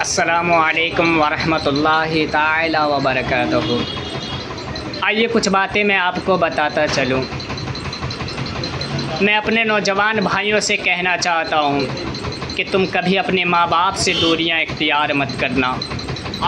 السلام علیکم ورحمۃ اللہ تعالی وبرکاتہ۔ آئیے کچھ باتیں میں آپ کو بتاتا چلوں۔ میں اپنے نوجوان بھائیوں سے کہنا چاہتا ہوں کہ تم کبھی اپنے ماں باپ سے دوریاں اختیار مت کرنا۔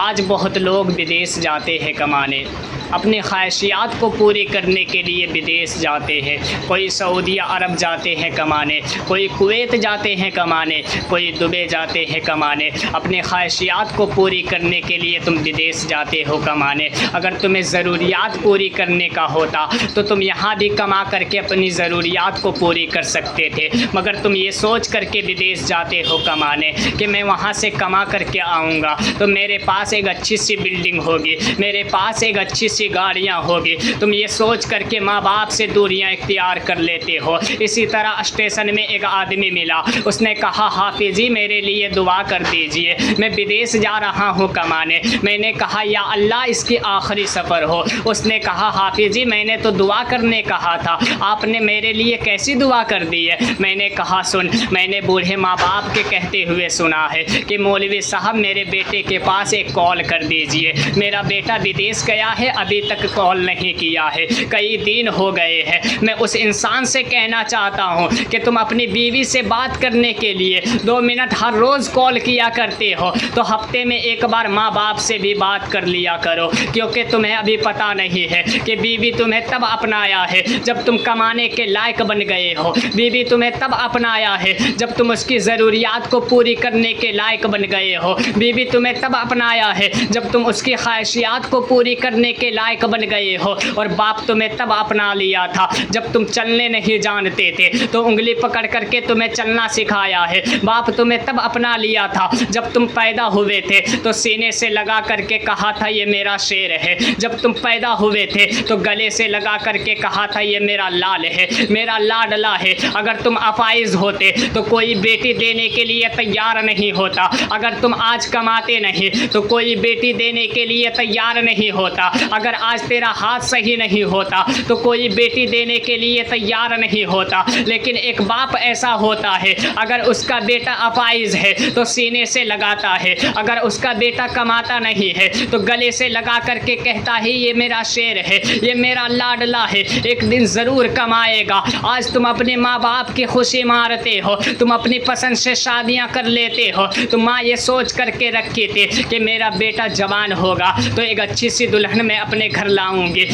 آج بہت لوگ بدیس جاتے ہیں کمانے، اپنی خواہشات کو پوری کرنے کے لیے بدیس جاتے ہیں۔ کوئی سعودیہ عرب جاتے ہیں کمانے، کوئی کویت جاتے ہیں کمانے، کوئی دبئی جاتے ہیں کمانے۔ اپنی خواہشات کو پوری کرنے کے لیے تم بدیس جاتے ہو کمانے۔ اگر تمہیں ضروریات پوری کرنے کا ہوتا تو تم یہاں بھی کما کر کے اپنی ضروریات کو پوری کر سکتے تھے، مگر تم یہ سوچ کر کے بدیس جاتے ہو کمانے کہ میں وہاں سے کما کر کے آؤں گا تو میرے پاس ایک اچھی سی بلڈنگ ہوگی، میرے پاس ایک اچھی سی گاڑیاں ہوگی۔ تم یہ سوچ کر کے ماں باپ سے دوریاں اختیار کر لیتے ہو۔ اسی طرح اسٹیشن میں ایک آدمی ملا، اس نے کہا حافظ جی میرے لیے دعا کر دیجئے، میں بدیس جا رہا ہوں کمانے۔ میں نے کہا یا اللہ اس کی آخری سفر ہو۔ اس نے کہا حافظ جی میں نے تو دعا کرنے کہا تھا، آپ نے میرے لیے کیسی دعا کر دی ہے؟ میں نے کہا سن، میں نے بوڑھے ماں باپ کے کہتے ہوئے سنا ہے کہ مولوی صاحب میرے بیٹے کے پاس ایک کال کر دیجئے، میرا بیٹا بدیس گیا ہے، ابھی تک کال نہیں کیا ہے، کئی دن ہو گئے ہیں۔ میں اس انسان سے کہنا چاہتا ہوں کہ تم اپنی بیوی سے بات کرنے کے لیے 2 منٹ ہر روز کال کیا کرتے ہو تو ہفتے میں ایک بار ماں باپ سے بھی بات کر لیا کرو، کیونکہ تمہیں ابھی پتہ نہیں ہے کہ بیوی تمہیں تب اپنایا ہے جب تم کمانے کے لائق بن گئے ہو، بیوی تمہیں تب اپنایا ہے جب تم اس کی ضروریات کو پوری کرنے کے لائق بن گئے ہو، بیوی تمہیں تب اپنایا ہے جب تم اس کی خواہشات کو پوری کرنے کے لائق بن گئے ہو، اور باپ تمہیں تب اپنا لیا تھا جب تم چلنے نہیں جانتے تھے تو انگلی پکڑ کر کے تمہیں چلنا سکھایا ہے، باپ تمہیں تب اپنا لیا تھا جب تم پیدا ہوئے تھے تو سینے سے لگا کر کے کہا تھا یہ میرا شیر ہے، جب تم پیدا ہوئے تھے تو گلے سے لگا کر کے کہا تھا یہ میرا لال ہے، میرا لاڈلا ہے۔ اگر تم اپائز ہوتے تو کوئی بیٹی دینے کے لیے تیار نہیں ہوتا، اگر تم آج کماتے نہیں تو کوئی بیٹی دینے کے لیے تیار نہیں ہوتا، اگر آج تیرا ہاتھ صحیح نہیں ہوتا تو کوئی بیٹی دینے کے لیے تیار نہیں ہوتا۔ لیکن ایک باپ ایسا ہوتا ہے اگر اس کا بیٹا اپائز ہے تو سینے سے لگاتا ہے، اگر اس کا بیٹا کماتا نہیں ہے تو گلے سے لگا کر کے کہتا ہے یہ میرا شیر ہے، یہ میرا لاڈلا ہے، ایک دن ضرور کمائے گا۔ آج تم اپنے ماں باپ کی خوشی مارتے ہو، تم اپنی پسند سے شادیاں کر لیتے ہو، تو ماں یہ سوچ کر کے رکھی تھی کہ میرا بیٹا جوان ہوگا تو ایک اچھی سی دلہن میں اپنے گھر لاؤں گی،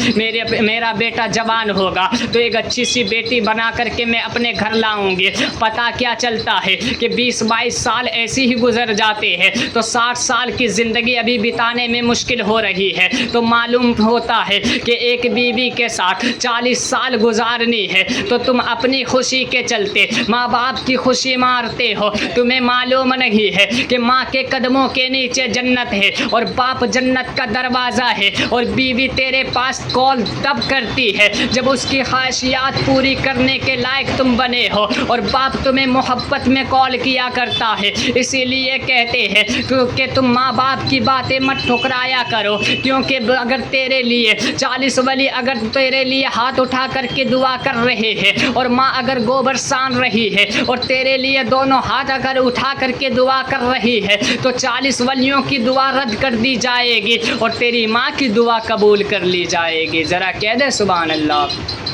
میرا بیٹا جوان ہوگا تو ایک اچھی سی بیٹی بنا کر کے میں اپنے گھر لاؤں گی۔ پتہ کیا چلتا ہے کہ 20-22 سال ایسی ہی گزر جاتے ہیں تو 60 سال کی زندگی ابھی بتانے میں مشکل ہو رہی ہے، تو معلوم ہوتا ہے کہ ایک بیوی کے ساتھ 40 سال گزارنی ہے تو تم اپنی خوشی کے چلتے ماں باپ کی خوشی مارتے ہو۔ تمہیں معلوم نہیں ہے کہ ماں کے قدموں کے نیچے جنت ہے اور باپ جنت کا دروازہ ہے، اور بیوی تیرے پاس کال تب کرتی ہے جب اس کی خواہشات پوری کرنے کے لائق تم بنے ہو، اور باپ تمہیں محبت میں کال کیا کرتا ہے۔ اسی لیے کہتے ہیں کہ تم ماں باپ کی باتیں مت ٹھکرایا کرو، کیونکہ اگر تیرے لیے 40 ولی اگر تیرے لیے ہاتھ اٹھا کر کے دعا کر رہے ہیں، اور ماں اگر گوبر سان رہی ہے اور تیرے لیے دونوں ہاتھ اگر اٹھا کر کے دعا کر رہی ہے تو 40 ولیوں کی دعا رد کر دی جائے گی اور تیری ماں کی دعا قبول کر لی جائے گی۔ ذرا کہہ دے سبحان اللہ۔